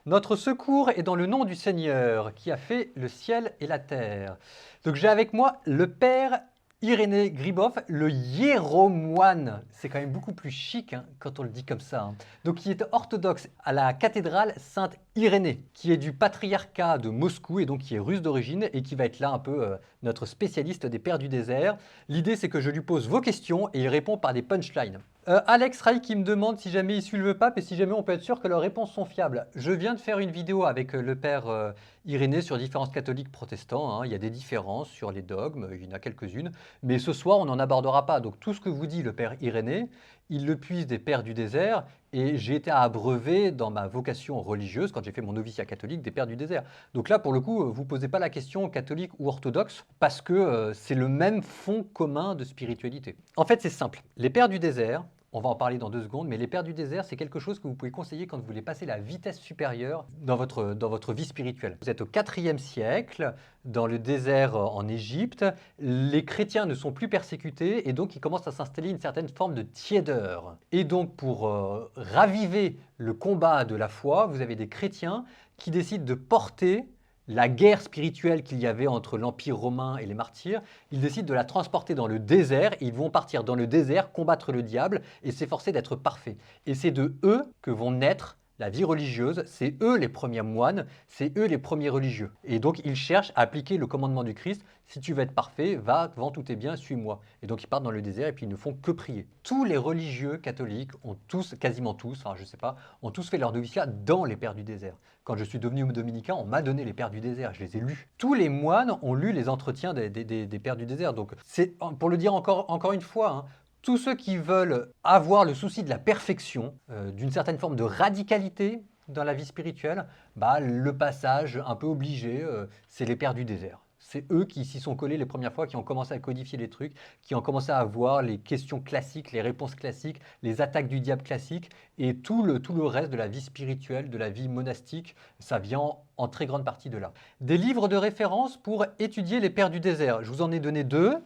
Notre secours est dans le nom du Seigneur qui a fait le ciel et la terre. Donc j'ai avec moi le père Irénée Gribov, le hiéromoine. C'est quand même beaucoup plus chic hein, quand on le dit comme ça. Hein. Donc il est orthodoxe à la cathédrale Sainte-Irénée, qui est du patriarcat de Moscou et donc qui est russe d'origine et qui va être là un peu notre spécialiste des pères du désert. L'idée c'est que je lui pose vos questions et il répond par des punchlines. Alex Ray qui me demande si jamais il suit le pape et si jamais on peut être sûr que leurs réponses sont fiables. Je viens de faire une vidéo avec le père Irénée sur différences catholiques protestants. Hein. Il y a des différences sur les dogmes, il y en a quelques-unes. Mais ce soir, on n'en abordera pas. Donc tout ce que vous dit le père Irénée, il le puise des pères du désert. Et j'ai été abreuvé dans ma vocation religieuse, quand j'ai fait mon noviciat catholique, des pères du désert. Donc là, pour le coup, vous ne posez pas la question catholique ou orthodoxe, parce que c'est le même fond commun de spiritualité. En fait, c'est simple. Les pères du désert, on va en parler dans 2 secondes, mais les pères du désert, c'est quelque chose que vous pouvez conseiller quand vous voulez passer la vitesse supérieure dans votre vie spirituelle. Vous êtes au IVe siècle, dans le désert en Égypte, les chrétiens ne sont plus persécutés et donc il commence à s'installer une certaine forme de tiédeur. Et donc pour raviver le combat de la foi, vous avez des chrétiens qui décident de porter la guerre spirituelle qu'il y avait entre l'Empire romain et les martyrs, ils décident de la transporter dans le désert, et ils vont partir dans le désert, combattre le diable et s'efforcer d'être parfaits. Et c'est de eux que vont naître la vie religieuse, c'est eux les premiers moines, c'est eux les premiers religieux. Et donc ils cherchent à appliquer le commandement du Christ, si tu veux être parfait, va, vends tous tes biens, suis-moi. Et donc ils partent dans le désert et puis ils ne font que prier. Tous les religieux catholiques ont tous, quasiment tous, enfin je sais pas, ont tous fait leur noviciat dans les pères du désert. Quand je suis devenu dominicain, on m'a donné les pères du désert, je les ai lus. Tous les moines ont lu les entretiens des pères du désert. Donc c'est, pour le dire encore une fois, hein, tous ceux qui veulent avoir le souci de la perfection, d'une certaine forme de radicalité dans la vie spirituelle, bah, le passage un peu obligé, c'est les pères du désert. C'est eux qui s'y sont collés les premières fois, qui ont commencé à codifier les trucs, qui ont commencé à avoir les questions classiques, les réponses classiques, les attaques du diable classiques, et tout le reste de la vie spirituelle, de la vie monastique, ça vient en très grande partie de là. Des livres de référence pour étudier les pères du désert. Je vous en ai donné 2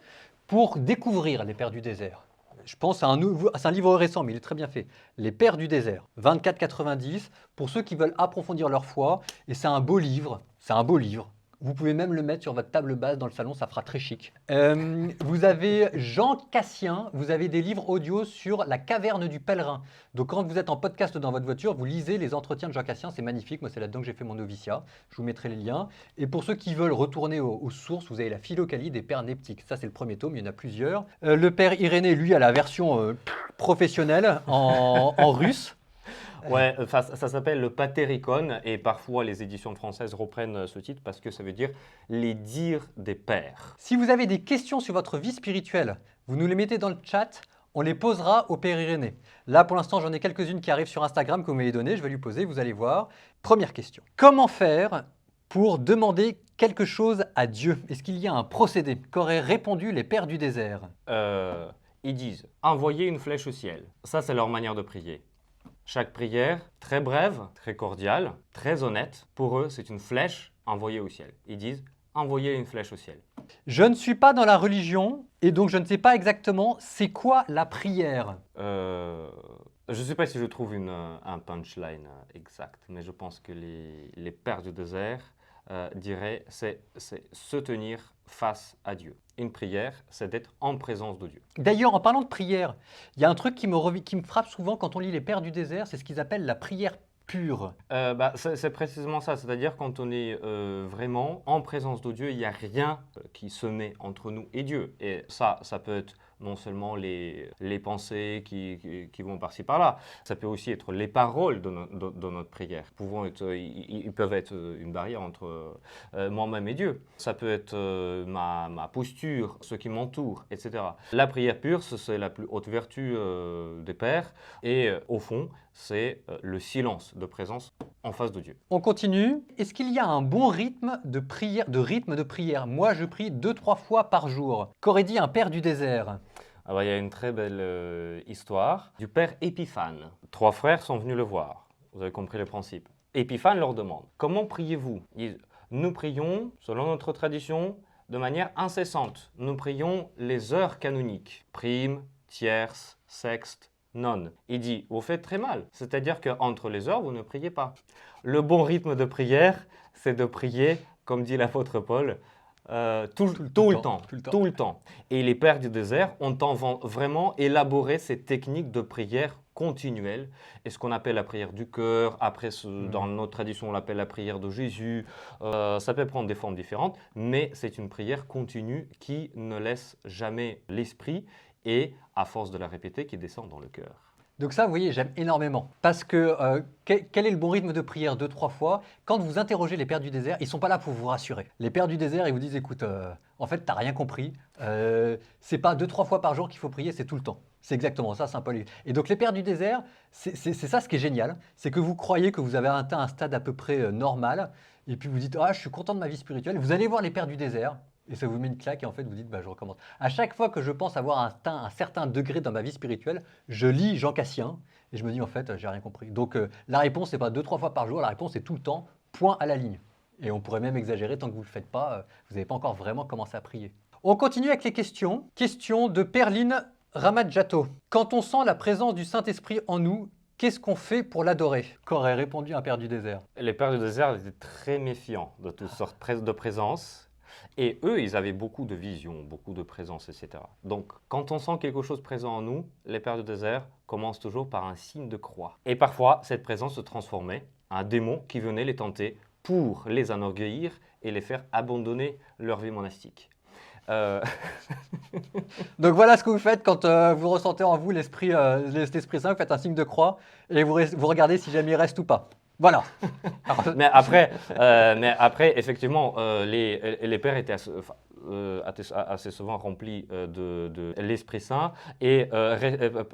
pour découvrir les pères du désert. Je pense à c'est un livre récent, mais il est très bien fait. Les Pères du désert, 24,90 pour ceux qui veulent approfondir leur foi. Et c'est un beau livre. C'est un beau livre. Vous pouvez même le mettre sur votre table basse dans le salon, ça fera très chic. Vous avez Jean Cassien, vous avez des livres audio sur la caverne du pèlerin. Donc quand vous êtes en podcast dans votre voiture, vous lisez les entretiens de Jean Cassien, c'est magnifique. Moi, c'est là-dedans que j'ai fait mon noviciat. Je vous mettrai les liens. Et pour ceux qui veulent retourner aux sources, vous avez la Philocalie des pères neptiques. Ça, c'est le premier tome, il y en a plusieurs. Le père Irénée, lui, a la version professionnelle en russe. Ouais, ça s'appelle le Patéricon et parfois les éditions françaises reprennent ce titre parce que ça veut dire les dires des pères. Si vous avez des questions sur votre vie spirituelle, vous nous les mettez dans le chat, on les posera au père Irénée. Là, pour l'instant, j'en ai quelques-unes qui arrivent sur Instagram que vous m'avez données, je vais lui poser, vous allez voir. Première question. Comment faire pour demander quelque chose à Dieu? Est-ce qu'il y a un procédé qu'auraient répondu les pères du désert? Ils disent envoyer une flèche au ciel. Ça, c'est leur manière de prier. Chaque prière, très brève, très cordiale, très honnête, pour eux, c'est une flèche envoyée au ciel. Ils disent envoyer une flèche au ciel. Je ne suis pas dans la religion et donc je ne sais pas exactement c'est quoi la prière. Je ne sais pas si je trouve un punchline exact, mais je pense que les pères du désert diraient c'est se tenir face à Dieu. Une prière, c'est d'être en présence de Dieu. D'ailleurs, en parlant de prière, il y a un truc qui me frappe souvent quand on lit les pères du désert, c'est ce qu'ils appellent la prière pure. C'est précisément ça, c'est-à-dire quand on est vraiment en présence de Dieu, il n'y a rien qui se met entre nous et Dieu. Et ça peut être non seulement les pensées qui vont par-ci par-là, ça peut aussi être les paroles de notre prière. Ils peuvent être une barrière entre moi-même et Dieu. Ça peut être ma posture, ce qui m'entoure, etc. La prière pure, c'est la plus haute vertu des pères. Et au fond, c'est le silence de présence en face de Dieu. On continue. Est-ce qu'il y a un bon rythme de prière? Moi, je prie 2-3 fois par jour. Qu'aurait dit un père du désert? Alors, il y a une très belle histoire du père Épiphane. 3 frères sont venus le voir. Vous avez compris le principe. Épiphane leur demande « Comment priez-vous » Ils disent « Nous prions, selon notre tradition, de manière incessante. Nous prions les heures canoniques. Prime, tierce, sexte, non. Il dit, vous faites très mal. C'est-à-dire qu'entre les heures, vous ne priez pas. Le bon rythme de prière, c'est de prier, comme dit l'apôtre Paul, tout le temps, Tout le temps. tout le temps. Et les pères du désert ont vraiment élaboré cette technique de prière continuelle, et ce qu'on appelle la prière du cœur. Après, dans notre tradition, on l'appelle la prière de Jésus. Ça peut prendre des formes différentes, mais c'est une prière continue qui ne laisse jamais l'esprit et, à force de la répéter, qui descend dans le cœur. Donc ça, vous voyez, j'aime énormément. Parce que quel est le bon rythme de prière 2-3 fois? Quand vous interrogez les pères du désert, ils ne sont pas là pour vous rassurer. Les pères du désert, ils vous disent, écoute, en fait, tu n'as rien compris. C'est pas 2-3 fois par jour qu'il faut prier, c'est tout le temps. C'est exactement ça, Saint Paul. Et donc les pères du désert, c'est ça ce qui est génial. C'est que vous croyez que vous avez atteint un stade à peu près normal. Et puis vous dites, ah, je suis content de ma vie spirituelle. Vous allez voir les pères du désert. Et ça vous met une claque et en fait vous dites, bah, je recommence. À chaque fois que je pense avoir atteint un certain degré dans ma vie spirituelle, je lis Jean Cassien et je me dis, en fait, j'ai rien compris. Donc la réponse, c'est pas 2-3 fois par jour, la réponse, c'est tout le temps, point à la ligne. Et on pourrait même exagérer, tant que vous ne le faites pas, vous n'avez pas encore vraiment commencé à prier. On continue avec les questions. Question de Perline Ramadjato. Quand on sent la présence du Saint-Esprit en nous, qu'est-ce qu'on fait pour l'adorer? Qu'aurait répondu un père du désert? Les pères du désert étaient très méfiants de toutes sortes de présences. Et eux, ils avaient beaucoup de visions, beaucoup de présence, etc. Donc, quand on sent quelque chose présent en nous, les pères du désert commencent toujours par un signe de croix. Et parfois, cette présence se transformait en un démon qui venait les tenter pour les enorgueillir et les faire abandonner leur vie monastique. Donc voilà ce que vous faites quand vous ressentez en vous l'Esprit Saint, vous faites un signe de croix et vous regardez si jamais il reste ou pas. Voilà. Mais après, effectivement, les pères étaient assez souvent remplis de l'Esprit Saint et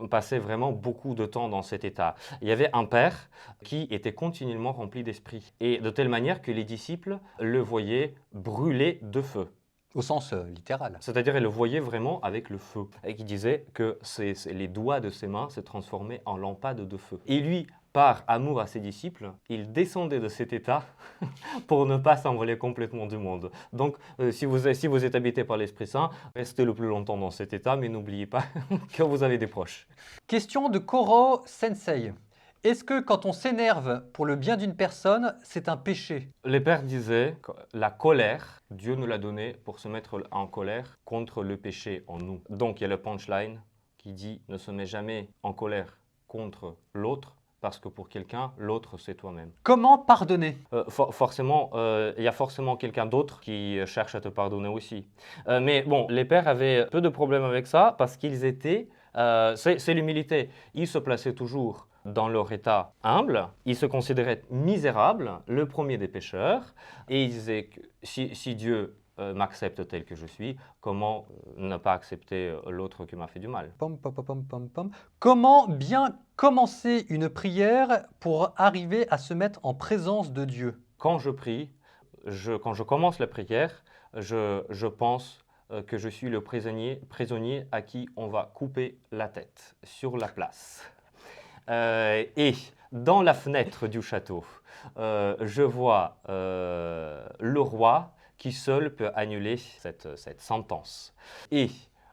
passaient vraiment beaucoup de temps dans cet état. Il y avait un père qui était continuellement rempli d'esprit et de telle manière que les disciples le voyaient brûler de feu. Au sens littéral. C'est-à-dire, il le voyait vraiment avec le feu. Et qui disait que les doigts de ses mains se transformaient en lampades de feu. Et lui, par amour à ses disciples, il descendait de cet état pour ne pas s'envoler complètement du monde. Donc, si vous êtes habité par l'Esprit Saint, restez le plus longtemps dans cet état, mais n'oubliez pas que vous avez des proches. Question de Koro Sensei. Est-ce que quand on s'énerve pour le bien d'une personne, c'est un péché? Les pères disaient que la colère, Dieu nous l'a donnée pour se mettre en colère contre le péché en nous. Donc, il y a le punchline qui dit « Ne se mets jamais en colère contre l'autre ». Parce que pour quelqu'un, l'autre, c'est toi-même. Comment pardonner? Forcément, il y a forcément quelqu'un d'autre qui cherche à te pardonner aussi. Mais bon, les pères avaient peu de problèmes avec ça parce qu'ils étaient, c'est l'humilité. Ils se plaçaient toujours dans leur état humble. Ils se considéraient misérables, le premier des pécheurs. Et ils disaient que si Dieu m'accepte tel que je suis, comment ne pas accepter l'autre qui m'a fait du mal? Comment bien commencer une prière pour arriver à se mettre en présence de Dieu? Quand je prie, quand je commence la prière, je pense que je suis le prisonnier à qui on va couper la tête sur la place. Et dans la fenêtre du château, je vois le roi qui seul peut annuler cette sentence. Et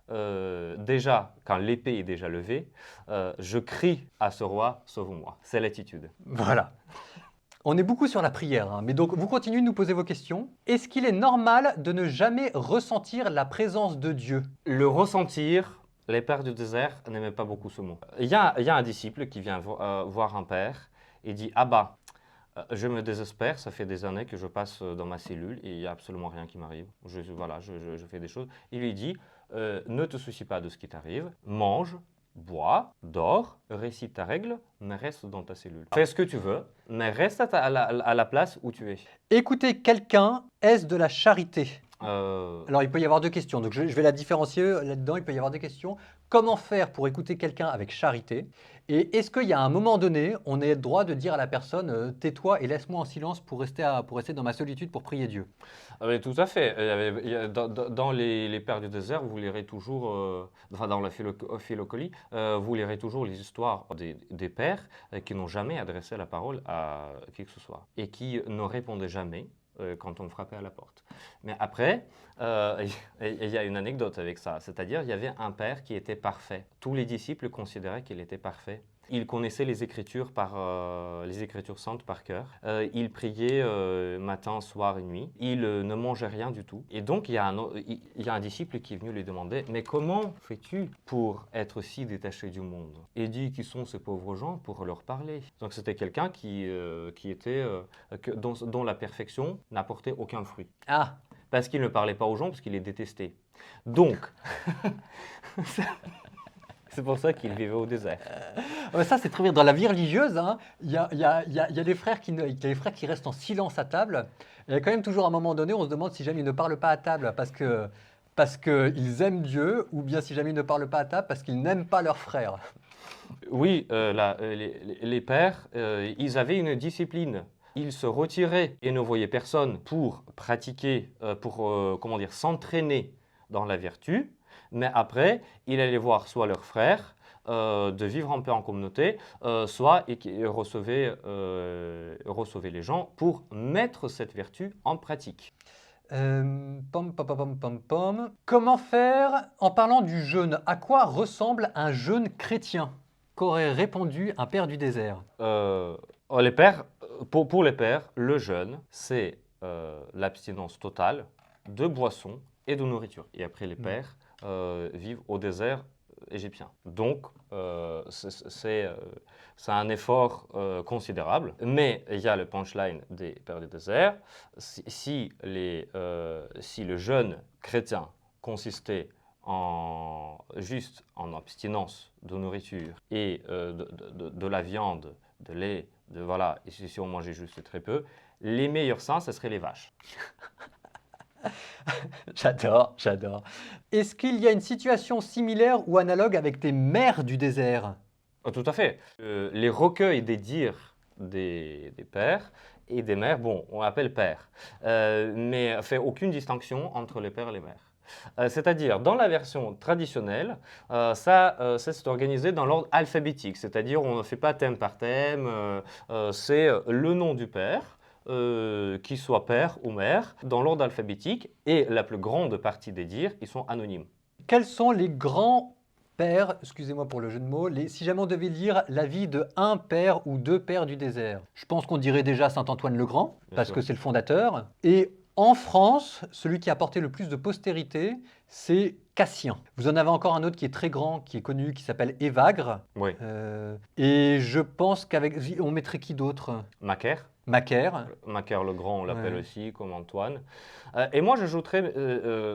déjà, quand l'épée est déjà levée, je crie à ce roi, sauve-moi. C'est l'attitude. Voilà. On est beaucoup sur la prière, hein, mais donc vous continuez de nous poser vos questions. Est-ce qu'il est normal de ne jamais ressentir la présence de Dieu? Le ressentir, les pères du désert n'aimaient pas beaucoup ce mot. Il y a un disciple qui vient voir un père et dit « Ah bah, je me désespère, ça fait des années que je passe dans ma cellule et il n'y a absolument rien qui m'arrive. Je fais des choses. » Il lui dit ne te soucie pas de ce qui t'arrive, mange, bois, dors, récite ta règle, mais reste dans ta cellule. Fais ce que tu veux, mais reste à la place où tu es. Écouter quelqu'un, est-ce de la charité? Alors, il peut y avoir deux questions. Donc, je vais la différencier là-dedans. Il peut y avoir deux questions. Comment faire pour écouter quelqu'un avec charité? Et est-ce qu'il y a un moment donné, on a le droit de dire à la personne tais-toi et laisse-moi en silence pour rester dans ma solitude pour prier Dieu? Mais tout à fait. Dans les pères du désert, vous lirez toujours, dans la philocolie, vous lirez toujours les histoires des pères qui n'ont jamais adressé la parole à qui que ce soit et qui ne répondaient jamais quand on frappait à la porte. Mais après, il y a une anecdote avec ça. C'est-à-dire, il y avait un père qui était parfait. Tous les disciples considéraient qu'il était parfait. Il connaissait les Écritures saintes par cœur. Il priait matin, soir et nuit. Il ne mangeait rien du tout. Et donc, il y a un disciple qui est venu lui demander « Mais comment fais-tu pour être si détaché du monde ?» Et dit « Qui sont ces pauvres gens pour leur parler ?» Donc, c'était quelqu'un dont la perfection n'apportait aucun fruit. Ah, Parce qu'il ne parlait pas aux gens, parce qu'il les détestait. Donc, c'est pour ça qu'il vivait au désert. ça c'est très bien. Dans la vie religieuse, hein, il y a des frères qui restent en silence à table. Et il y a quand même toujours un moment donné, on se demande si jamais ils ne parlent pas à table parce qu'ils aiment Dieu, ou bien si jamais ils ne parlent pas à table parce qu'ils n'aiment pas leurs frères. Oui, les pères, ils avaient une discipline. Ils se retiraient et ne voyaient personne pour pratiquer, s'entraîner dans la vertu. Mais après, ils allaient voir soit leurs frères, de vivre un peu en communauté, soit ils recevaient les gens pour mettre cette vertu en pratique. Pom, pom, pom, pom, pom, pom. Comment faire en parlant du jeûne? À quoi ressemble un jeûne chrétien? Qu'aurait répondu un père du désert? Les pères, pour les pères, le jeûne, c'est l'abstinence totale de boissons et de nourriture. Et après, les pères vivent au désert égyptien. Donc, c'est un effort considérable. Mais il y a le punchline des pères du désert. Si le jeûne chrétien consistait juste en abstinence de nourriture et de la viande, de lait, et si on mangeait juste très peu, les meilleurs saints, ce seraient les vaches. J'adore, j'adore. Est-ce qu'il y a une situation similaire ou analogue avec des mères du désert? Tout à fait. Les recueils des dires des pères et des mères, bon, on appelle pères, mais on fait aucune distinction entre les pères et les mères. C'est-à-dire, dans la version traditionnelle, c'est organisé dans l'ordre alphabétique, c'est-à-dire on ne fait pas thème par thème, c'est le nom du père, qu'il soit père ou mère, dans l'ordre alphabétique, et la plus grande partie des dires, ils sont anonymes. Quels sont les grands pères, excusez-moi pour le jeu de mots, si jamais on devait lire la vie de un père ou deux pères du désert? Je pense qu'on dirait déjà Saint-Antoine le Grand, parce sûr. que c'est le fondateur. Et en France, celui qui a apporté le plus de postérité, c'est Cassien. Vous en avez encore un autre qui est très grand, qui est connu, qui s'appelle Évagre. Oui. Et je pense on mettrait qui d'autre? Macaire. Macaire. Macaire le Grand, on l'appelle Ouais. aussi, comme Antoine. Et moi, j'ajouterais,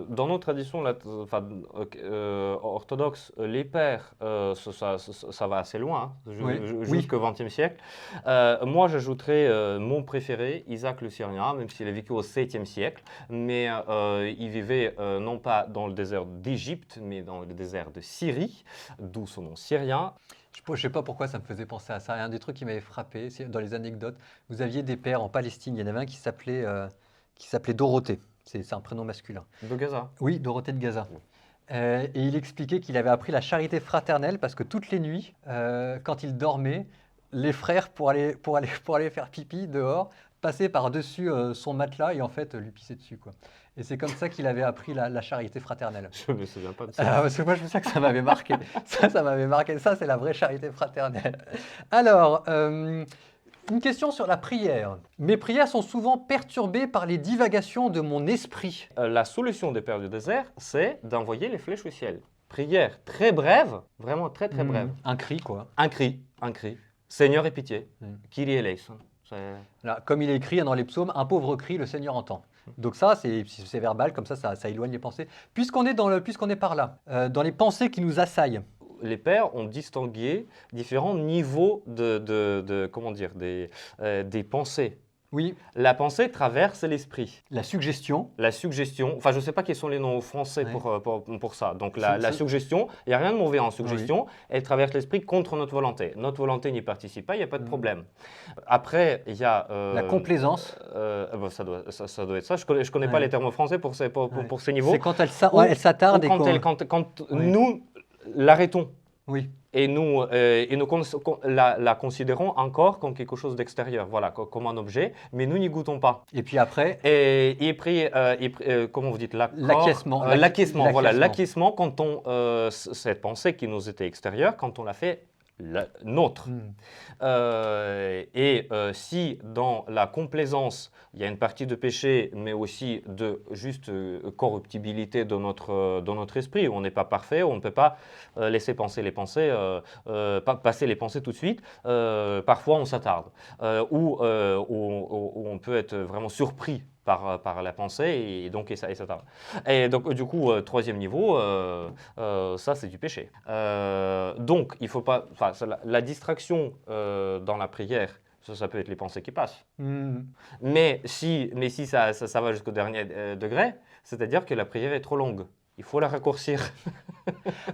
dans nos traditions orthodoxes, les pères, ça va assez loin, jusqu'au XXe siècle. Moi, j'ajouterais mon préféré, Isaac le Syrien, même s'il a vécu au 7e siècle, mais il vivait non pas dans le désert d'Égypte, mais dans le désert de Syrie, d'où son nom syrien. Je ne sais pas pourquoi ça me faisait penser à ça. Un des trucs qui m'avait frappé, c'est dans les anecdotes, vous aviez des pères en Palestine. Il y en avait un qui s'appelait Dorothée. C'est un prénom masculin. De Gaza. Oui, Dorothée de Gaza. Oui. Et il expliquait qu'il avait appris la charité fraternelle parce que toutes les nuits, quand il dormait, les frères, pour aller faire pipi dehors, passaient par-dessus son matelas et en fait lui pissaient dessus, quoi. Et c'est comme ça qu'il avait appris la charité fraternelle. Je ne me souviens pas de ça. Parce que moi, je me souviens que ça m'avait marqué. Ça m'avait marqué. Ça, c'est la vraie charité fraternelle. Alors, une question sur la prière. Mes prières sont souvent perturbées par les divagations de mon esprit. La solution des pères du désert, c'est d'envoyer les flèches au ciel. Prière très brève, vraiment très très brève. Un cri, quoi. Un cri. Seigneur, aie pitié. Kyrie eleison. Là, comme il est écrit dans les psaumes, un pauvre cri, le Seigneur entend. Donc ça, c'est verbal, comme ça éloigne les pensées. Puisqu'on est par là, dans les pensées qui nous assaillent. Les pères ont distingué différents niveaux des pensées. Oui. La pensée traverse l'esprit. La suggestion. Enfin, je ne sais pas quels sont les noms français pour ça. Donc, la suggestion, il n'y a rien de mauvais en suggestion. Oui. Elle traverse l'esprit contre notre volonté. Notre volonté n'y participe pas, il n'y a pas de problème. Après, il y a... la complaisance. Ça doit être ça. Je ne connais pas les termes français pour ces niveaux. C'est quand elle s'attarde et quand nous l'arrêtons. Oui. et nous la considérons encore comme quelque chose d'extérieur, voilà, comme un objet, mais nous n'y goûtons pas. Et puis après, Comment vous dites, l'acquiescement. l'acquiescement, voilà, l'acquiescement quand cette pensée qui nous était extérieure, quand on l'a fait nôtre. Si dans la complaisance, il y a une partie de péché, mais aussi de juste corruptibilité de notre esprit, où on n'est pas parfait, où on ne peut pas laisser passer les pensées tout de suite, parfois on s'attarde, ou on peut être vraiment surpris par la pensée et donc ça tarde. Et donc du coup, troisième niveau, ça c'est du péché. Donc il faut pas, la distraction dans la prière, ça peut être les pensées qui passent. Mais si ça va jusqu'au dernier degré, c'est-à-dire que la prière est trop longue. Il faut la raccourcir.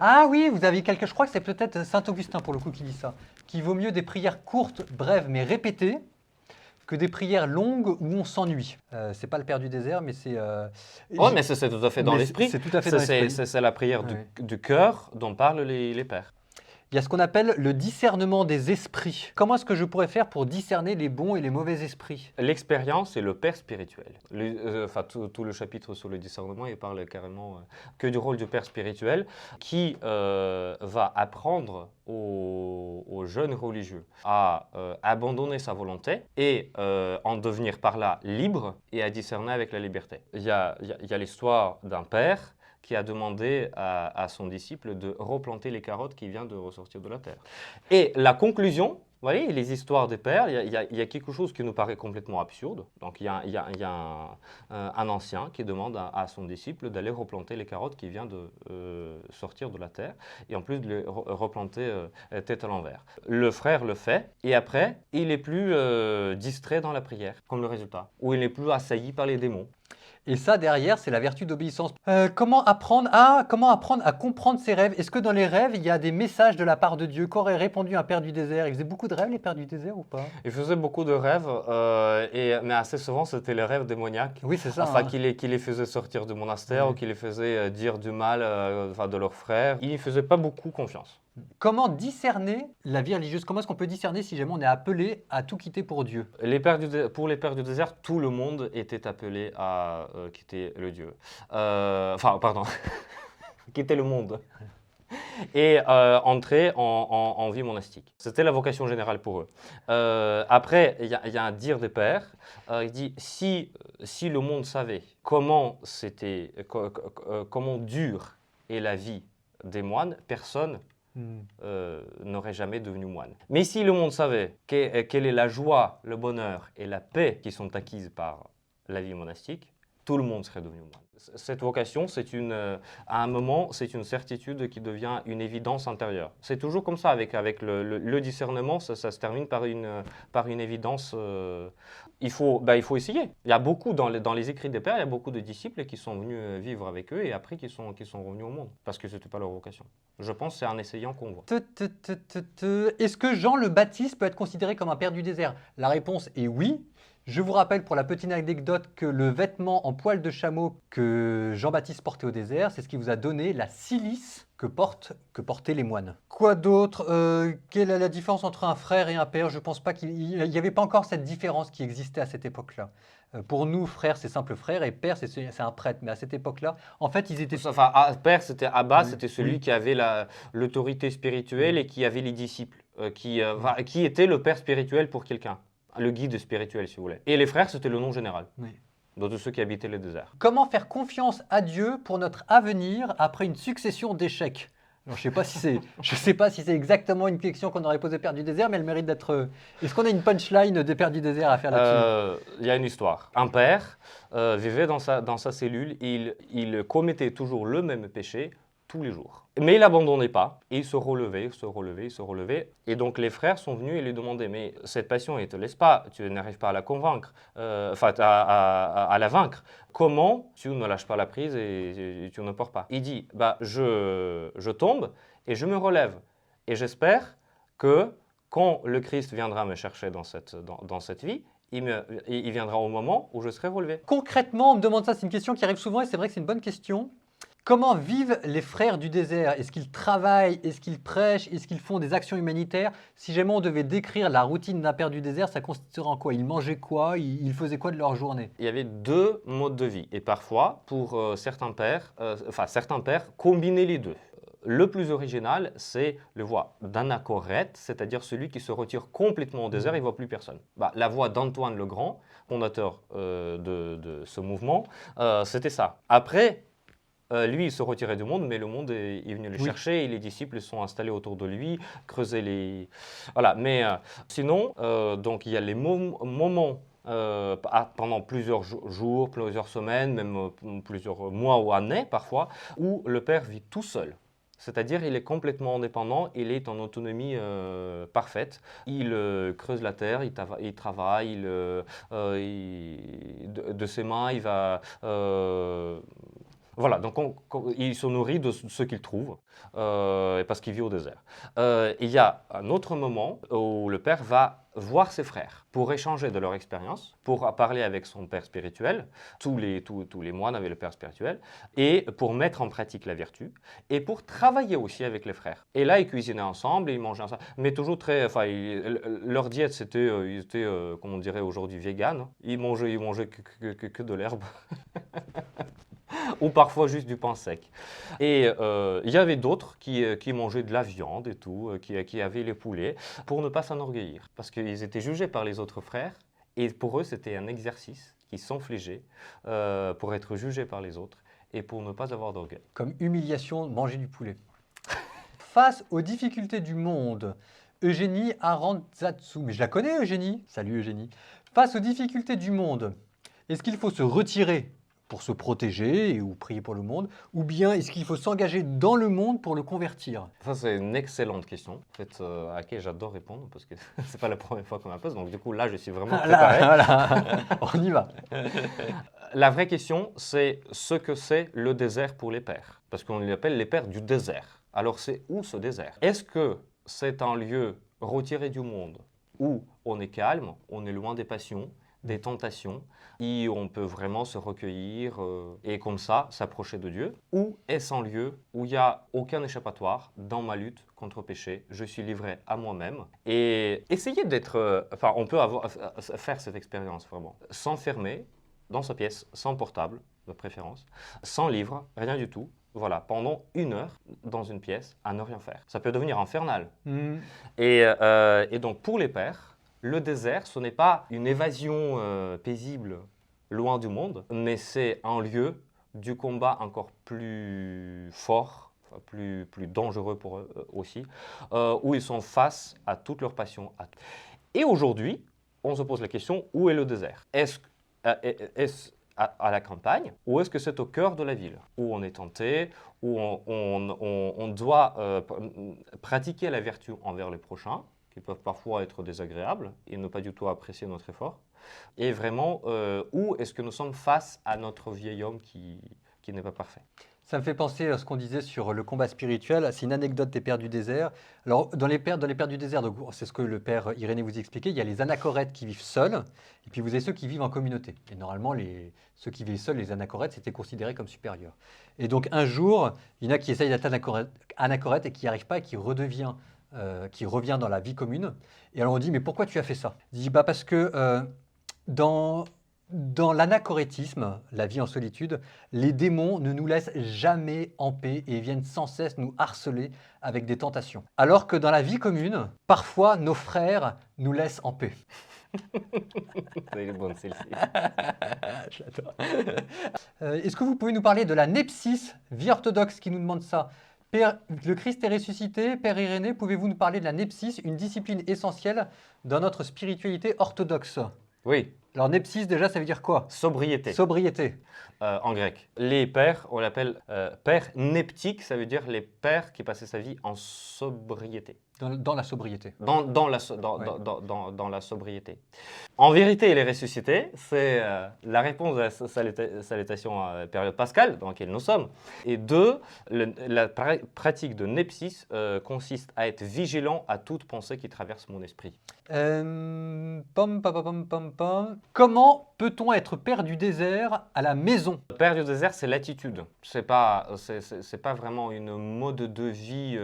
Ah oui, vous avez je crois que c'est peut-être Saint Augustin pour le coup qui dit ça, qu'il vaut mieux des prières courtes, brèves mais répétées, que des prières longues où on s'ennuie. C'est pas le Père du désert, mais c'est... Oui, mais c'est tout à fait dans l'esprit. C'est tout à fait dans l'esprit. C'est la prière du cœur dont parlent les pères. Il y a ce qu'on appelle le discernement des esprits. Comment est-ce que je pourrais faire pour discerner les bons et les mauvais esprits? L'expérience est le père spirituel. Tout le chapitre sur le discernement, il parle carrément que du rôle du père spirituel qui va apprendre aux jeunes religieux à abandonner sa volonté et en devenir par là libre et à discerner avec la liberté. Il y a l'histoire d'un père qui a demandé à son disciple de replanter les carottes qui viennent de ressortir de la terre. Et la conclusion, vous voyez, les histoires des pères, il y a quelque chose qui nous paraît complètement absurde. Donc il y a un ancien qui demande à son disciple d'aller replanter les carottes qui viennent de sortir de la terre et en plus de les replanter tête à l'envers. Le frère le fait et après, il est plus distrait dans la prière, comme le résultat, ou il n'est plus assailli par les démons. Et ça, derrière, c'est la vertu d'obéissance. Comment apprendre à comprendre ses rêves? Est-ce que dans les rêves, il y a des messages de la part de Dieu? Qu'aurait répondu un père du désert? Il faisait beaucoup de rêves, les pères du désert, ou pas? Il faisait beaucoup de rêves, mais assez souvent, c'était les rêves démoniaques. Oui, c'est ça. Enfin, qui les faisaient sortir du monastère ou qui les faisaient dire du mal de leurs frères. Il n'y faisait pas beaucoup confiance. Comment discerner la vie religieuse? Comment est-ce qu'on peut discerner si jamais on est appelé à tout quitter pour Dieu? Pour les pères du désert, tout le monde était appelé à quitter le Dieu. Quitter le monde. Et entrer en vie monastique. C'était la vocation générale pour eux. Après, il y a un dire des pères. Il dit, si le monde savait comment dure est la vie des moines, personne n'aurait jamais devenu moine. Mais si le monde savait quelle est la joie, le bonheur et la paix qui sont acquises par la vie monastique, tout le monde serait devenu moine. Cette vocation, à un moment, c'est une certitude qui devient une évidence intérieure. C'est toujours comme ça avec le discernement, ça se termine par une évidence. Il faut essayer. Il y a beaucoup, dans les écrits des pères, il y a beaucoup de disciples qui sont venus vivre avec eux et après qui sont revenus au monde, parce que ce n'était pas leur vocation. Je pense que c'est en essayant qu'on voit. Est-ce que Jean le Baptiste peut être considéré comme un père du désert? La réponse est oui. Je vous rappelle pour la petite anecdote que le vêtement en poil de chameau que Jean-Baptiste portait au désert, c'est ce qui vous a donné la cilice que portaient les moines. Quoi d'autre? Quelle est la différence entre un frère et un père? Je ne pense pas qu'il n'y avait pas encore cette différence qui existait à cette époque-là. Pour nous, frère, c'est simple frère, et père, c'est un prêtre. Mais à cette époque-là, en fait, ils étaient... Enfin, père, c'était Abba, c'était celui qui avait l'autorité spirituelle et qui avait les disciples, qui était le père spirituel pour quelqu'un. Le guide spirituel, si vous voulez. Et les frères, c'était le nom général. Oui. De tous ceux qui habitaient le désert. Comment faire confiance à Dieu pour notre avenir après une succession d'échecs? Alors, je ne sais pas si c'est exactement une question qu'on aurait posée Père du désert, mais elle mérite d'être... Est-ce qu'on a une punchline des Pères du désert à faire là-dessus? Il y a une histoire. Un père vivait dans sa cellule, il commettait toujours le même péché tous les jours. Mais il n'abandonnait pas, et il se relevait. Et donc les frères sont venus et lui demandaient, mais cette passion, elle ne te laisse pas, tu n'arrives pas à la convaincre, à la vaincre. Comment tu ne lâches pas la prise et tu ne pars pas? Il dit, je tombe et je me relève. Et j'espère que quand le Christ viendra me chercher dans cette vie, il viendra au moment où je serai relevé. Concrètement, on me demande ça, c'est une question qui arrive souvent et c'est vrai que c'est une bonne question. Comment vivent les frères du désert? Est-ce qu'ils travaillent? Est-ce qu'ils prêchent? Est-ce qu'ils font des actions humanitaires? Si jamais on devait décrire la routine d'un père du désert, ça consisterait en quoi? Ils mangeaient quoi? Ils faisaient quoi de leur journée? Il y avait deux modes de vie. Et parfois, pour certains pères combinaient les deux. Le plus original, c'est le voie d'anachorète, c'est-à-dire celui qui se retire complètement au désert, il ne voit plus personne. La voie d'Antoine le Grand, fondateur de ce mouvement, c'était ça. Après, lui, il se retirait du monde, mais le monde est venu le Oui. chercher et les disciples sont installés autour de lui, creusaient les... Voilà, mais sinon, donc il y a les moments pendant plusieurs jours, plusieurs semaines, même plusieurs mois ou années parfois, où le père vit tout seul. C'est-à-dire il est complètement indépendant, il est en autonomie parfaite. Il creuse la terre, il travaille, de ses mains, il va... voilà, donc il se nourrit de ce qu'il trouve parce qu'il vit au désert. Il y a un autre moment où le père va voir ses frères pour échanger de leur expérience, pour parler avec son père spirituel. Tous les moines avaient le père spirituel, et pour mettre en pratique la vertu, et pour travailler aussi avec les frères. Et là, ils cuisinaient ensemble, et ils mangeaient ensemble, mais toujours très... Enfin, leur diète, ils étaient, comme on dirait aujourd'hui, vegan. Ils mangeaient que de l'herbe. Ou parfois juste du pain sec. Et il y avait d'autres qui mangeaient de la viande et tout, qui avaient les poulets, pour ne pas s'enorgueillir. Parce qu'ils étaient jugés par les autres frères, et pour eux, c'était un exercice qu'ils s'infligeaient pour être jugés par les autres, et pour ne pas avoir d'orgueil. Comme humiliation, manger du poulet. Face aux difficultés du monde, Eugénie Arantzatsu, mais je la connais Eugénie. Salut Eugénie. Face aux difficultés du monde, est-ce qu'il faut se retirer pour se protéger ou prier pour le monde, ou bien est-ce qu'il faut s'engager dans le monde pour le convertir? Ça, c'est une excellente question, en fait, à laquelle j'adore répondre, parce que c'est pas la première fois qu'on me la pose, donc du coup, là, je suis vraiment préparé. Voilà, on y va. La vraie question, c'est ce que c'est le désert pour les pères, parce qu'on les appelle les pères du désert. Alors, c'est où ce désert? Est-ce que c'est un lieu retiré du monde, où on est calme, on est loin des passions, des tentations, et on peut vraiment se recueillir et comme ça s'approcher de Dieu? Ou est-ce un lieu où il n'y a aucun échappatoire dans ma lutte contre le péché? Je suis livré à moi-même. Et essayer d'être... on peut faire cette expérience vraiment. S'enfermer dans sa pièce, sans portable, de préférence, sans livre, rien du tout. Voilà, pendant 1 heure dans une pièce à ne rien faire. Ça peut devenir infernal. Et donc pour les pères, le désert, ce n'est pas une évasion paisible loin du monde, mais c'est un lieu du combat encore plus fort, plus dangereux pour eux aussi, où ils sont face à toutes leurs passions. Et aujourd'hui, on se pose la question, où est le désert? Est-ce à la campagne, ou est-ce que c'est au cœur de la ville, où on est tenté, où on doit pratiquer la vertu envers les prochains, qui peuvent parfois être désagréables et ne pas du tout apprécier notre effort. Et vraiment, où est-ce que nous sommes face à notre vieil homme qui n'est pas parfait? Ça me fait penser à ce qu'on disait sur le combat spirituel. C'est une anecdote des pères du désert. Alors, dans les pères du désert, c'est ce que le père Irénée vous expliquait, il y a les anachorètes qui vivent seuls, et puis vous avez ceux qui vivent en communauté. Et normalement, ceux qui vivent seuls, les anachorètes, c'était considéré comme supérieur. Et donc, un jour, il y en a qui essayent d'être anachorète et qui n'y arrivent pas et qui revient dans la vie commune. Et alors, on dit, mais pourquoi tu as fait ça? Il dit, parce que dans l'anachorétisme, la vie en solitude, les démons ne nous laissent jamais en paix et viennent sans cesse nous harceler avec des tentations. Alors que dans la vie commune, parfois nos frères nous laissent en paix. C'est une bonne celle-ci. Je l'adore. Est-ce que vous pouvez nous parler de la nepsis, vie orthodoxe qui nous demande ça? Père, le Christ est ressuscité. Père Irénée, pouvez-vous nous parler de la nepsis, une discipline essentielle dans notre spiritualité orthodoxe? Oui. Alors, nepsis, déjà, ça veut dire quoi? Sobriété. Sobriété. En grec. Les pères, on l'appelle père neptique, ça veut dire les pères qui passaient sa vie en sobriété. Dans la sobriété. dans, Ouais. dans la sobriété. En vérité, il est ressuscité, c'est la réponse à la salutation à la période pascale dans laquelle nous sommes. Et deux, la pratique de nepsis consiste à être vigilant à toute pensée qui traverse mon esprit. Pom, pom, pom, pom, pom. Comment peut-on être père du désert à la maison? Le père du désert, c'est l'attitude. C'est pas vraiment une mode de vie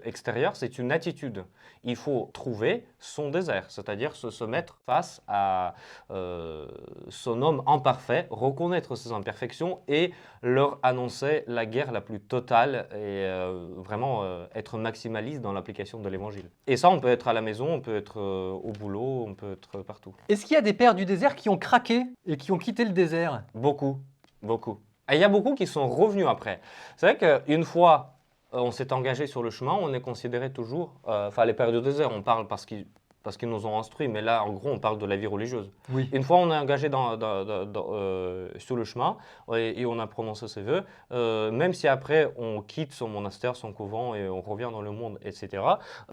extérieure, c'est une attitude. Il faut trouver son désert, c'est-à-dire se mettre face à son homme imparfait, reconnaître ses imperfections et leur annoncer la guerre la plus totale et vraiment être maximaliste dans l'application de l'évangile. Et ça, on peut être à la maison, on peut être au boulot, on peut être partout. Est-ce qu'il y a des pères du désert qui ont craqué et qui ont quitté le désert? Beaucoup, beaucoup. Et il y a beaucoup qui sont revenus après. C'est vrai qu'une fois on s'est engagé sur le chemin, on est considéré toujours, enfin les pères du désert, on parle parce qu'ils nous ont instruits, mais là en gros on parle de la vie religieuse. Oui. Une fois on est engagé sur le chemin et on a prononcé ses vœux, même si après on quitte son monastère, son couvent et on revient dans le monde, etc.,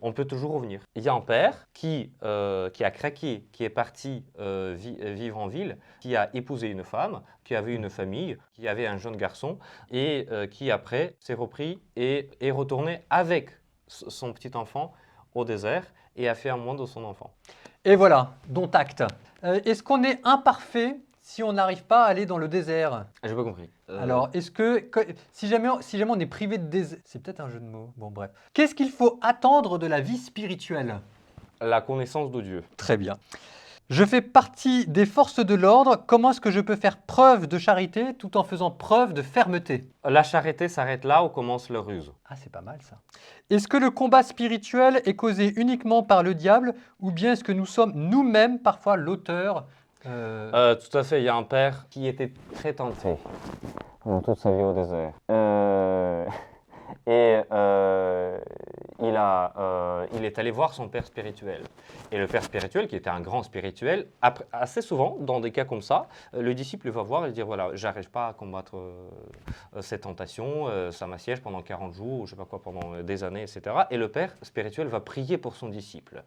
on peut toujours revenir. Il y a un père qui a craqué, qui est parti vivre en ville, qui a épousé une femme, qui avait une famille, qui avait un jeune garçon et qui après s'est repris et est retourné avec son petit enfant au désert et a fait un moine de son enfant. Et voilà, dont acte. Est-ce qu'on est imparfait si on n'arrive pas à aller dans le désert? J'ai pas compris. Alors, si jamais on est privé de désert, c'est peut-être un jeu de mots, bon bref. Qu'est-ce qu'il faut attendre de la vie spirituelle? La connaissance de Dieu. Très bien. Je fais partie des forces de l'ordre. Comment est-ce que je peux faire preuve de charité tout en faisant preuve de fermeté? La charité s'arrête là où commence le ruse. Ah, c'est pas mal ça. Est-ce que le combat spirituel est causé uniquement par le diable ou bien est-ce que nous sommes nous-mêmes parfois l'auteur Tout à fait, il y a un père qui était très tenté pendant toute sa vie au désert. Et il est allé voir son père spirituel. Et le père spirituel, qui était un grand spirituel, assez souvent, dans des cas comme ça, le disciple va voir et dire, voilà, j'arrive pas à combattre ces tentations, ça m'assiège pendant 40 jours, ou je sais pas quoi, pendant des années, etc. Et le père spirituel va prier pour son disciple.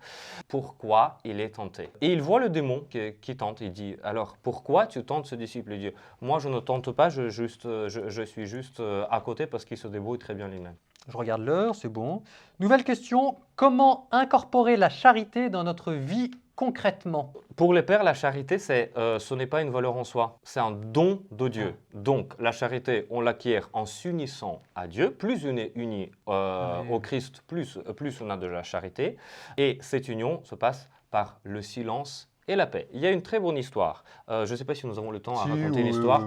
Pourquoi il est tenté? Et il voit le démon qui tente. Il dit, alors, pourquoi tu tentes ce disciple? Il dit, moi, je ne tente pas, je suis juste à côté parce qu'il se débrouille très bien lui-même. Je regarde l'heure, c'est bon. Nouvelle question, comment incorporer la charité dans notre vie concrètement? Pour les pères, la charité, ce n'est pas une valeur en soi, c'est un don de Dieu. Donc, la charité, on l'acquiert en s'unissant à Dieu. Plus on est uni au Christ, plus on a de la charité. Et cette union se passe par le silence et la paix. Il y a une très bonne histoire. Je ne sais pas si nous avons le temps à raconter l'histoire.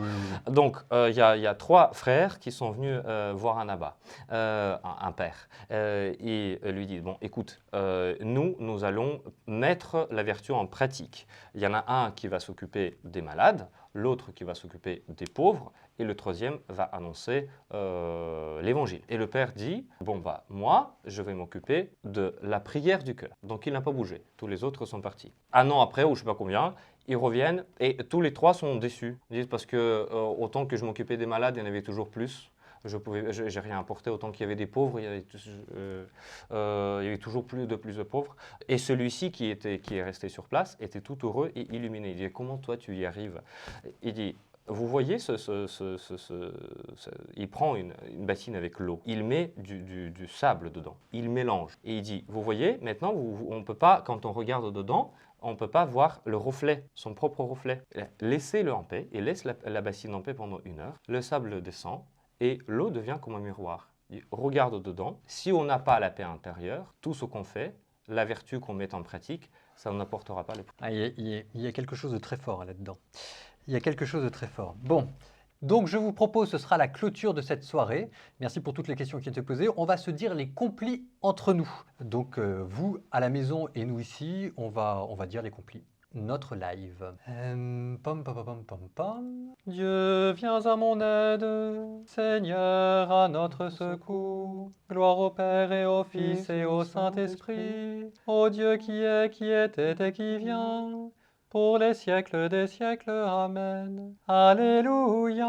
Donc, il y a trois frères qui sont venus voir un abbat, un père. Et lui dit, bon, écoute, nous allons mettre la vertu en pratique. Il y en a un qui va s'occuper des malades, l'autre qui va s'occuper des pauvres, et le troisième va annoncer l'évangile. Et le père dit, bon, bah, moi, je vais m'occuper de la prière du cœur. Donc, il n'a pas bougé. Tous les autres sont partis. Un an après, ou je ne sais pas combien, ils reviennent et tous les trois sont déçus. Ils disent, parce que autant que je m'occupais des malades, il y en avait toujours plus. J'ai rien apporté, autant qu'il y avait des pauvres, il y avait toujours plus de pauvres. Et celui-ci qui est resté sur place était tout heureux et illuminé. Il dit, comment toi tu y arrives? Il dit, vous voyez, il prend une bassine avec l'eau, il met du sable dedans, il mélange. Et il dit, vous voyez, maintenant, on ne peut pas, quand on regarde dedans, on ne peut pas voir le reflet, son propre reflet. Laissez-le en paix et laisse la bassine en paix pendant 1 heure. Le sable descend et l'eau devient comme un miroir. Il regarde dedans. Si on n'a pas la paix intérieure, tout ce qu'on fait, la vertu qu'on met en pratique, ça n'apportera pas le fruit. Il y a quelque chose de très fort là-dedans. Il y a quelque chose de très fort. Bon, donc je vous propose, ce sera la clôture de cette soirée. Merci pour toutes les questions qui ont été posées. On va se dire les complis entre nous. Donc vous à la maison et nous ici, on va dire les complis. Notre live. Pom, pom, pom, pom, pom. Dieu, viens à mon aide, Seigneur, à notre secours. Gloire au Père et au Fils et au Saint-Esprit, au Dieu qui était et qui vient, pour les siècles des siècles. Amen. Alléluia.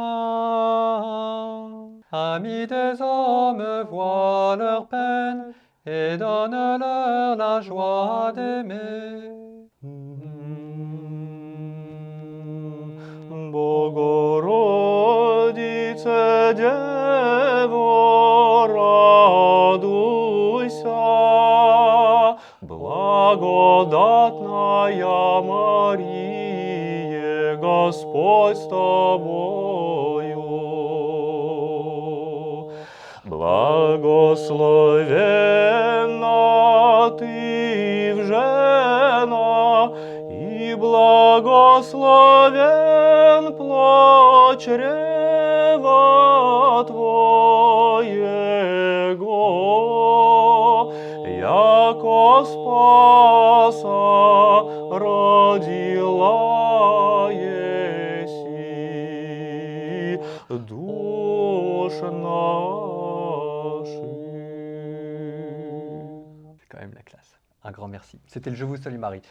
Amis des hommes, vois leur peine, et donne-leur la joie d'aimer. Богородице, Дево, радуйся, благодатная Мария, Господь с тобою. Благословенна ты в жена, и благословен плод чрева твоего, яко спаса родила еси душ наших. C'est quand même la classe. Un grand merci. C'était le Je vous salue Marie.